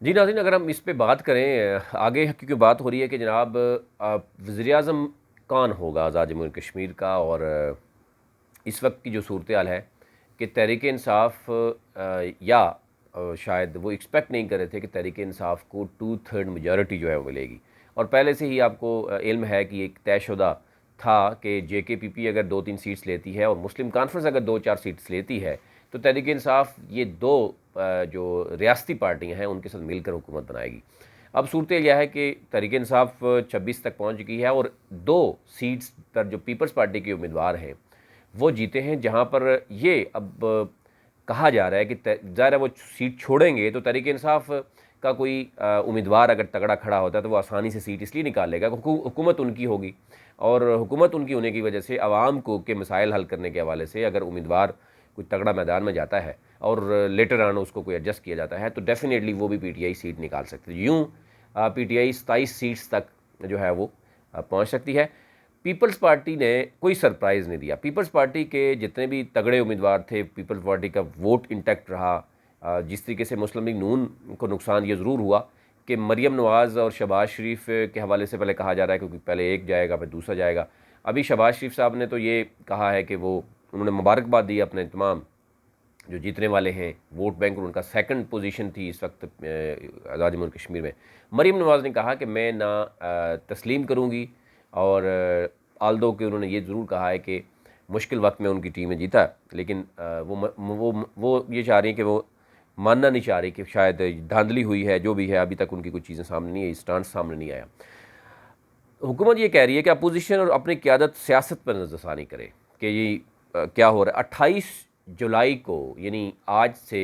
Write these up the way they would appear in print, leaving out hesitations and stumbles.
जी नाज़रीन, अगर हम इस पे बात करें आगे, क्योंकि बात हो रही है कि जनाब वज़ीर-ए-आज़म कौन होगा आज़ाद जम्मू कश्मीर का, और इस वक्त की जो सूरत हाल है कि तहरीक-ए-इंसाफ़ या शायद वो एक्सपेक्ट नहीं कर रहे थे कि तहरीक-ए-इंसाफ़ को 2/3 मेजॉरिटी जो है वो मिलेगी। और पहले से ही आपको इल्म है कि एक तयशुदा था कि जेकेपीपी अगर 2-3 सीट्स लेती है और मुस्लिम कॉन्फ्रेंस अगर 2-4 सीट्स लेती है तो तहरीक-ए-इंसाफ़ ये दो जो रियासती पार्टियाँ हैं उनके साथ मिलकर हुकूमत बनाएगी। अब सूरत यह है कि तहरीक-ए-इंसाफ़ 26 तक पहुँच चुकी है और 2 सीट्स पर जो पीपल्स पार्टी के उम्मीदवार हैं वो जीते हैं, जहाँ पर ये अब कहा जा रहा है कि ज़ाहिर है वो सीट छोड़ेंगे तो तहरीक-ए-इंसाफ़ का कोई उम्मीदवार अगर तगड़ा खड़ा होता है तो वो आसानी से सीट इसलिए निकाल लेगा क्योंकि हुकूमत उनकी होगी, और हुकूमत उनकी होने की वजह से आवाम को के मसाइल हल करने के हवाले से अगर उम्मीदवार कोई तगड़ा मैदान में जाता है और लेटर ऑन उसको कोई एडजस्ट किया जाता है तो डेफिनेटली वो भी पीटीआई सीट निकाल सकती है। यूँ पीटीआई 27 सीट्स तक जो है वो पहुँच सकती है। पीपल्स पार्टी ने कोई सरप्राइज़ नहीं दिया। पीपल्स पार्टी के जितने भी तगड़े उम्मीदवार थे, पीपल्स पार्टी का वोट इंटैक्ट रहा। जिस तरीके से मुस्लिम लीग नून को नुकसान ये ज़रूर हुआ कि मरीम नवाज़ और शहबाज शरीफ के हवाले से पहले कहा जा रहा है क्योंकि पहले एक जाएगा फिर दूसरा जाएगा। अभी शहबाज शरीफ साहब ने तो ये कहा है कि वो उन्होंने मुबारकबाद दी अपने तमाम जो जीतने वाले हैं वोट बैंक, उनका सेकंड पोजीशन थी इस वक्त आज़ाद जम्मू कश्मीर में। मरीम नवाज़ ने कहा कि मैं ना तस्लीम करूँगी, और आल्दो कि उन्होंने ये ज़रूर कहा है कि मुश्किल वक्त में उनकी टीम ने जीता, लेकिन वो ये चाह रही हैं कि वो मानना नहीं चाह रही कि शायद धांधली हुई है, जो भी है अभी तक उनकी कुछ चीज़ें सामने नहीं आई, स्टांस सामने नहीं आया। हुकूमत ये कह रही है कि अपोजिशन और अपनी क़यादत सियासत पर नज़रसानी करे कि ये क्या हो रहा है। 28 जुलाई को यानी आज से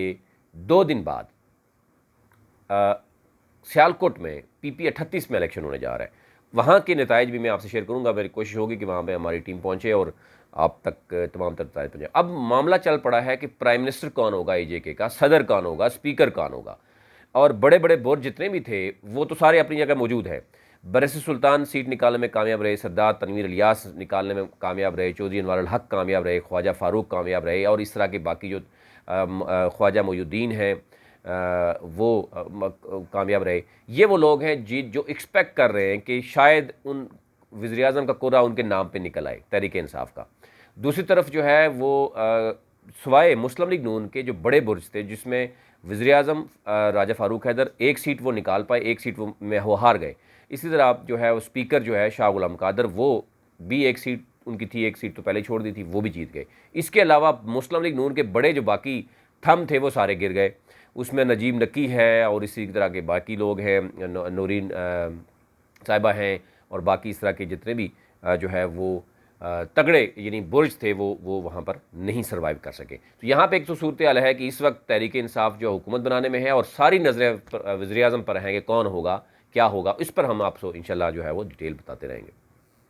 2 दिन बाद सियालकोट में पीपी 38 में इलेक्शन होने जा रहा है। वहाँ के नताइज भी मैं आपसे शेयर करूँगा। मेरी कोशिश होगी कि वहाँ पे हमारी टीम पहुँचे और आप तक तमाम तर नताइज पहुँचे। अब मामला चल पड़ा है कि प्राइम मिनिस्टर कौन होगा एजेके का, सदर कौन होगा, स्पीकर कौन होगा, और बड़े बड़े बोर्ड जितने भी थे वो तो सारे अपनी जगह मौजूद हैं। बरस सुल्तान सीट निकालने में कामयाब रहे, सरदार तनवीर इलियास निकालने में कामयाब रहे, चौधरी अनवर अल हक कामयाब रहे, ख्वाजा फ़ारूक कामयाब रहे, और इस तरह के बाकी जो ख्वाजा मोयुद्दीन हैं वो कामयाब रहे। ये वो लोग हैं जो एक्सपेक्ट कर रहे हैं कि शायद उन वज़ीर-ए-आज़म का कोरा उनके नाम पे निकल आए, तहरीक-ए-इंसाफ़ का। दूसरी तरफ जो है वो सिवाय मुस्लिम लीग नून के जो बड़े बुर्ज थे जिसमें वज़ीर-ए-आज़म राजा फ़ारूक हैदर एक सीट वो निकाल पाए, एक सीट वो में वो हार गए। इसी तरह आप जो है वो स्पीकर जो है शाह गुलाम कादर, वो भी एक सीट उनकी थी, एक सीट तो पहले छोड़ दी थी, वो भी जीत गए। इसके अलावा मुस्लिम लीग नून के बड़े जो बाकी थंब थे वो सारे गिर गए। उसमें नजीब नकी है और इसी तरह के बाकी लोग हैं, नूरीन साहिबा हैं, और बाकी इस तरह के जितने भी जो है वो तगड़े यानी बुर्ज थे वो वहाँ पर नहीं सर्वाइव कर सके। तो यहाँ पे एक तो सूरत हाल है कि इस वक्त तहरीक इंसाफ जो हुकूमत बनाने में है और सारी नज़रें वज़ीर-ए-आज़म पर हैं कि कौन होगा, क्या होगा। इस पर हम आपको इंशाल्लाह जो है वो डिटेल बताते रहेंगे।